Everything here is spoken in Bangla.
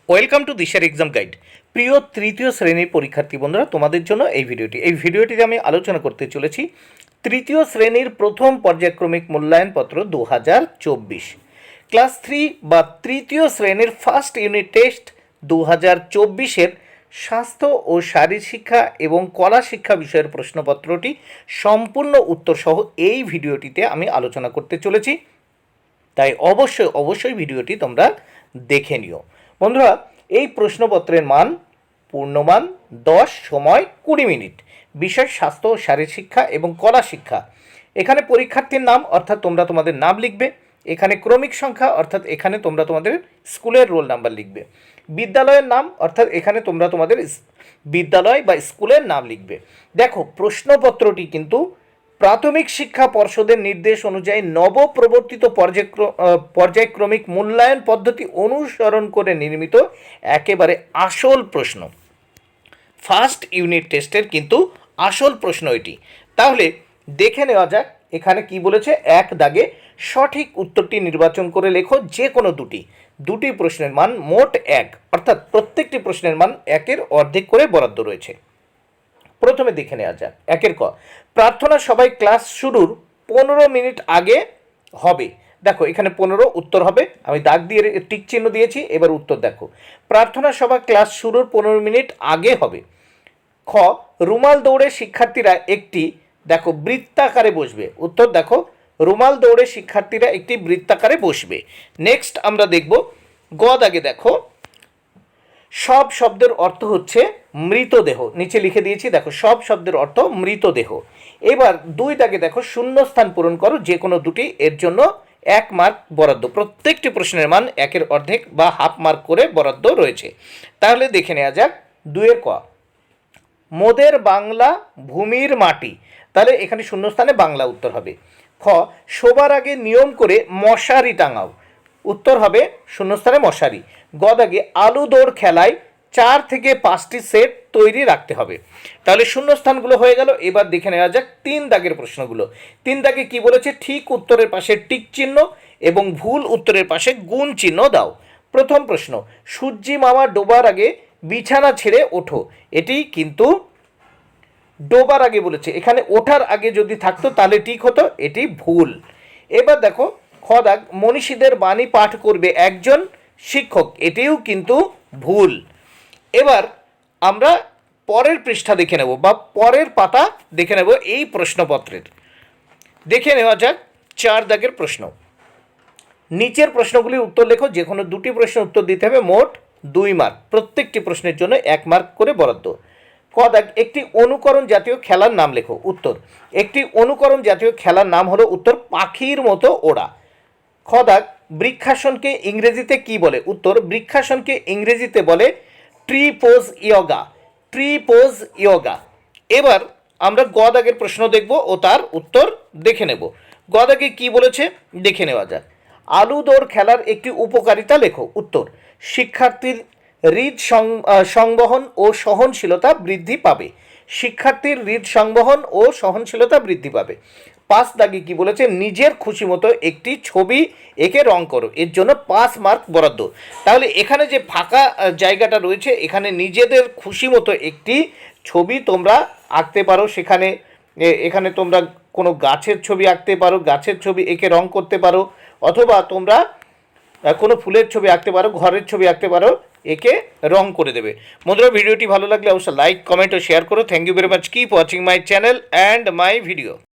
ওয়েলকাম টু দিশার এক্সাম গাইড। প্রিয় তৃতীয় শ্রেণীর পরীক্ষার্থী বন্ধুরা, তোমাদের জন্য এই ভিডিওটিতে আমি আলোচনা করতে চলেছি তৃতীয় শ্রেণীর প্রথম পর্যায়ক্রমিক মূল্যায়নপত্র 2024 ক্লাস 3 বা তৃতীয় শ্রেণীর ফার্স্ট ইউনিট টেস্ট 2024-এর স্বাস্থ্য ও শারীর শিক্ষা এবং কলা শিক্ষা বিষয়ের প্রশ্নপত্রটি সম্পূর্ণ উত্তরসহ এই ভিডিওটিতে আমি আলোচনা করতে চলেছি। তাই অবশ্যই ভিডিওটি তোমরা দেখে নিও। বন্ধুরা, এই প্রশ্নপত্রের মান পূর্ণমান 10, সময় 20 মিনিট, বিষয় স্বাস্থ্য ও শারীর শিক্ষা এবং কলা শিক্ষা। এখানে পরীক্ষার্থীর নাম অর্থাৎ তোমরা তোমাদের নাম লিখবে। এখানে ক্রমিক সংখ্যা অর্থাৎ এখানে তোমরা তোমাদের স্কুলের রোল নাম্বার লিখবে। বিদ্যালয়ের নাম অর্থাৎ এখানে তোমরা তোমাদের বিদ্যালয় বা স্কুলের নাম লিখবে। দেখো, প্রশ্নপত্রটি কিন্তু প্রাথমিক শিক্ষা পর্ষদের নির্দেশ অনুযায়ী নবপ্রবর্তিত পর্যায়ক্রমিক মূল্যায়ন পদ্ধতি অনুসরণ করে নির্মিত একেবারে আসল প্রশ্ন। ফার্স্ট ইউনিট টেস্টের কিন্তু আসল প্রশ্ন এটি। তাহলে দেখে নেওয়া যাক এখানে কি বলেছে। এক দাগে সঠিক উত্তরটি নির্বাচন করে লেখো যে কোনো দুটি প্রশ্নের মান মোট 1, অর্থাৎ প্রত্যেকটি প্রশ্নের মান 1-এর অর্ধেক করে বরাদ্দ রয়েছে। প্রথমে দেখে নেওয়া যাক একের ক। প্রার্থনা সভায় ক্লাস শুরুর 15 মিনিট আগে হবে। দেখো, এখানে 15 উত্তর হবে, আমি দাগ দিয়ে টিক চিহ্ন দিয়েছি। এবার উত্তর দেখো, প্রার্থনা সভা ক্লাস শুরুর 15 মিনিট আগে হবে। খ, রুমাল দৌড়ে শিক্ষার্থীরা একটি দেখো বৃত্তাকারে বসবে। উত্তর দেখো, রুমাল দৌড়ে শিক্ষার্থীরা একটি বৃত্তাকারে বসবে। নেক্সট আমরা দেখব গ দাগে। দেখো, সব শব্দের অর্থ হচ্ছে মৃতদেহ, নিচে লিখে দিয়েছি। দেখো, সব শব্দের অর্থ মৃতদেহ। এবার 2 দাগে দেখো, শূন্যস্থান পূরণ করো যে কোনো দুটি, এর জন্য 1 মার্ক বরাদ্দ। প্রত্যেকটি প্রশ্নের মান 1-এর অর্ধেক বা হাফ মার্ক করে বরাদ্দ রয়েছে। তাহলে দেখে নেওয়া যাক 2-এর ক। মোদের বাংলা ভূমির মাটি, তাহলে এখানে শূন্যস্থানে বাংলা উত্তর হবে। খ, শোবার আগে নিয়ম করে মশারি টাঙাও। উত্তর হবে শূন্যস্থানে মশারি। গ দাগে আলু দৌড় খেলায় 4 থেকে 5টি সেট তৈরি রাখতে হবে। তাহলে শূন্যস্থানগুলো হয়ে গেল। এবার দেখে নেওয়া যাক 3 দাগের প্রশ্নগুলো। 3 দাগে কি বলেছে, ঠিক উত্তরের পাশে টিক চিহ্ন এবং ভুল উত্তরের পাশে গুণ চিহ্ন দাও। প্রথম প্রশ্ন, সূর্যি মামা ডোবার আগে বিছানা ছেড়ে ওঠো। এটি কিন্তু ডোবার আগে বলেছে, এখানে ওঠার আগে যদি থাকতো তাহলে ঠিক হতো, এটি ভুল। এবার দেখো খ দাগ, মনীষীদের বাণী পাঠ করবে একজন শিক্ষক। এটিও কিন্তু ভুল। এবার আমরা পরের পৃষ্ঠা দেখে নেব বা পরের পাতা দেখে নেব এই প্রশ্নপত্রের। দেখে নেওয়া যাক 4 দাগের প্রশ্ন। নিচের প্রশ্নগুলির উত্তর লেখো। যে কোনো 2টি প্রশ্নের উত্তর দিতে হবে। মোট 2 মার্ক, প্রত্যেকটি প্রশ্নের জন্য 1 মার্ক করে বরাদ্দ। ক দাগ, একটি অনুকরণ জাতীয় খেলার নাম লেখো। উত্তর, একটি অনুকরণ জাতীয় খেলার নাম হলো উত্তর পাখির মতো ওড়া। খ দাগ, বৃক্ষাসনকে ইংরেজিতে কি বলে? উত্তর, বৃক্ষাসনকে ইংরেজিতে বলে ট্রি পোজ ইয়োগা। এবার আমরা গ দাগের প্রশ্ন দেখব ও তার উত্তর দেখে নেব। গ দাগে কি বলেছে দেখে নেওয়া যাক। আলু দৌড় খেলার একটি উপকারিতা লেখো। উত্তর, শিক্ষার্থীর হৃদ সংবহন ও সহনশীলতা বৃদ্ধি পাবে। শিক্ষার্থীর হৃদ সংবহন ও সহনশীলতা বৃদ্ধি পাবে। 5 দাগে কি বলেছে, নিজের খুশি মতো একটি ছবি এঁকে রং করো। এর জন্য 5 মার্ক বরাদ্দ। তাহলে এখানে যে ফাঁকা জায়গাটা রয়েছে, এখানে নিজেদের খুশি মতো একটি ছবি তোমরা আঁকতে পারো। এখানে তোমরা কোনো গাছের ছবি আঁকতে পারো, গাছের ছবি এঁকে রং করতে পারো, অথবা তোমরা কোনো ফুলের ছবি আঁকতে পারো, ঘরের ছবি আঁকতে পারো, একে রং করে দেবে। বন্ধুরা, ভিডিওটি ভালো লাগলে অবশ্যই লাইক, কমেন্ট ও শেয়ার করো। Thank you very much. Keep watching my channel and my video.